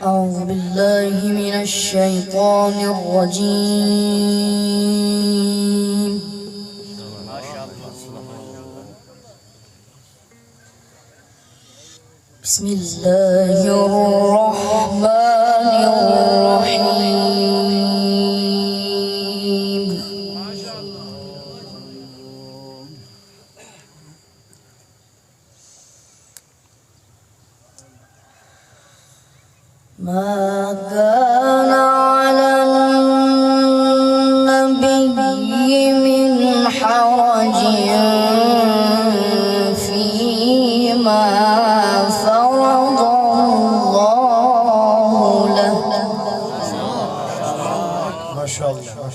أعوذ بالله من الشيطان الرجيم. بسم الله الرحمن الرحيم. ما كان على النبي من حرج فيما فرض الله له. ما شاء الله.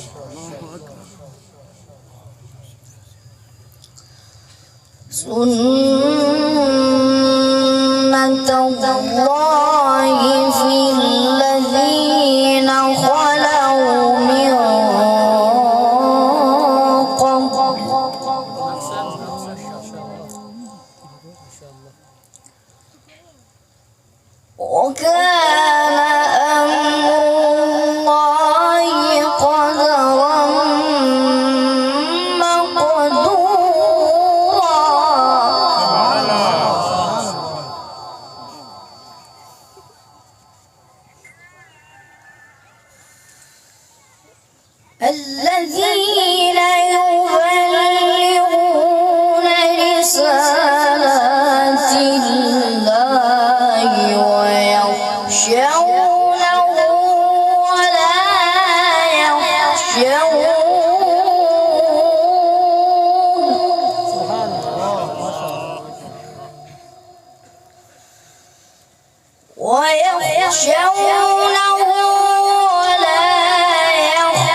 سنة الله في الذين خلوا من قبل وكان أمر الله قدرا مقدورا. الذين يبلغون رسالات الله ويخشونه ولا يخشونه ولا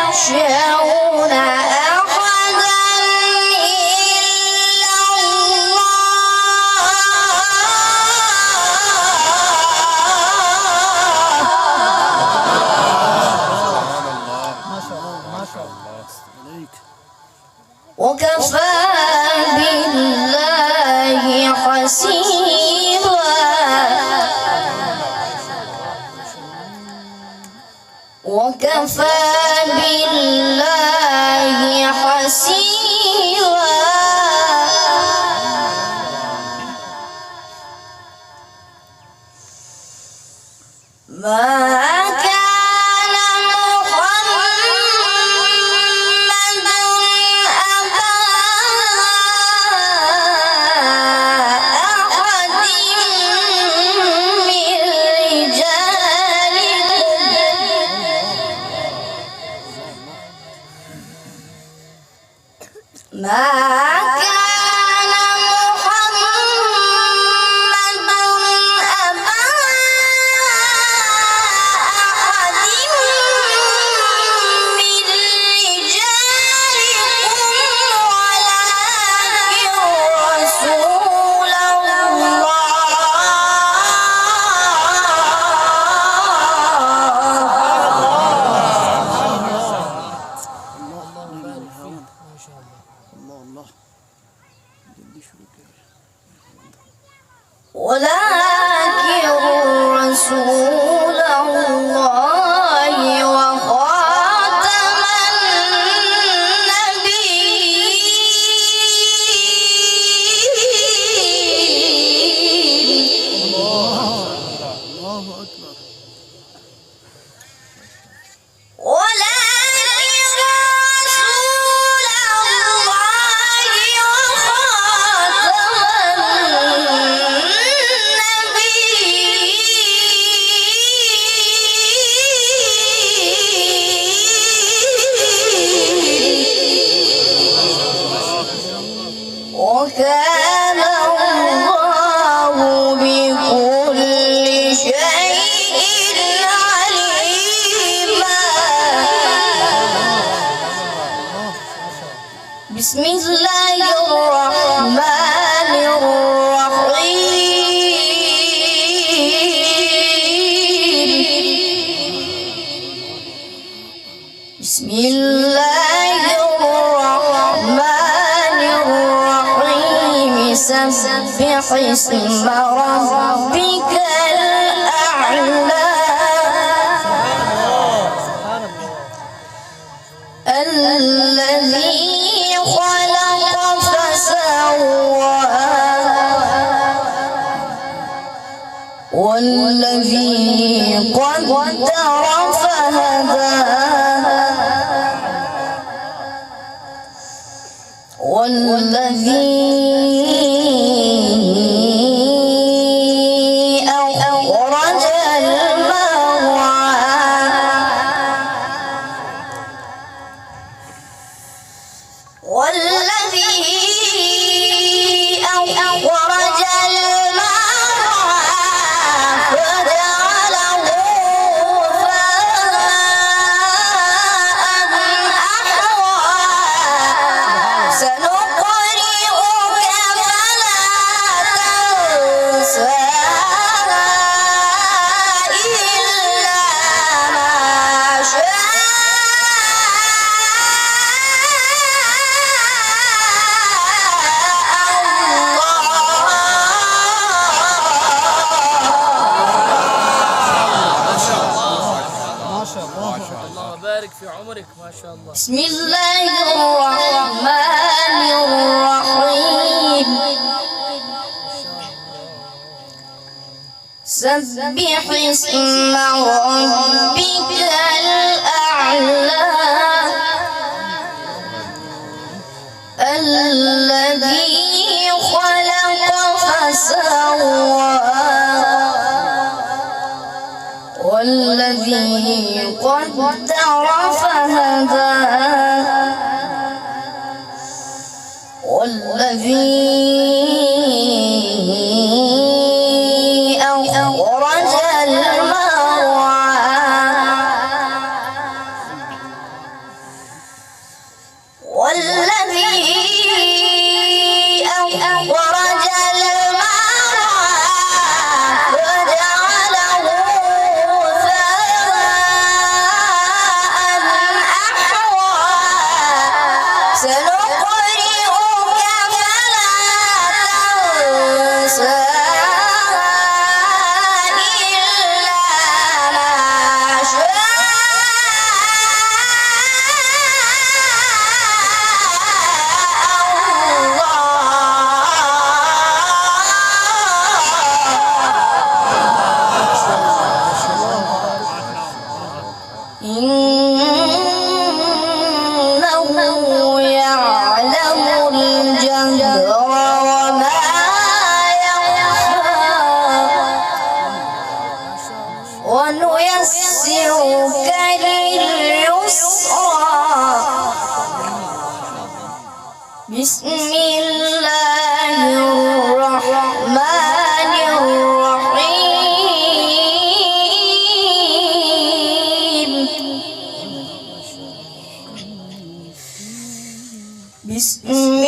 يخشون أحدا إلا الله. وكفى بالله حسيبا. وكفى بالله حسيبا. ما كان محمد أبا أحد من رجالكم. ما كان محمد أبا أحد من رجالكم ولكن رسول الله وخاتم النبيين. الله أكبر. وكان الله بكل شيء عليما. بسم الله الرحمن الرحيم. بسم الله الرحمن الرحيم. سبح اسم ربك الأعلى. والذي قدر فهدى والذي أخرج المرعى والذي أخرج المرعى فجعله غثاء أحوى سنقرئك فلا تنسى إلا ما شاء الله بارك في عمرك ما شاء الله. بسم الله الرحمن الرحيم سبح اسم ربك الأعلى الذي خلق فسوى والذي قدر فهدى والذي أخرج المرعى والذي أخرج سنقرئك فلا تنسى إلا ما شاء الله يعلم الجهر وما يخفى ونيسرك لليسرى بسم الله الرحمن الرحيم بسم الله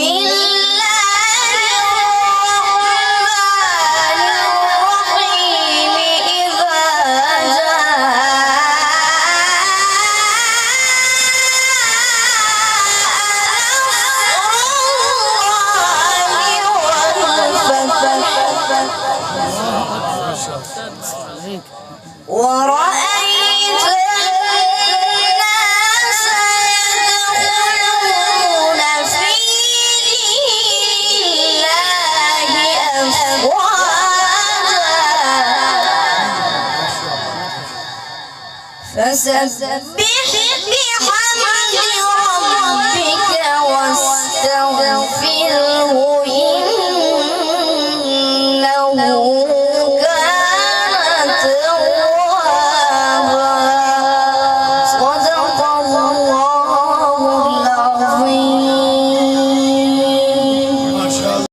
الرحمن الرحيم إذا ورأيت الناس يدخلون في دين الله أفواجا فسبح بحمد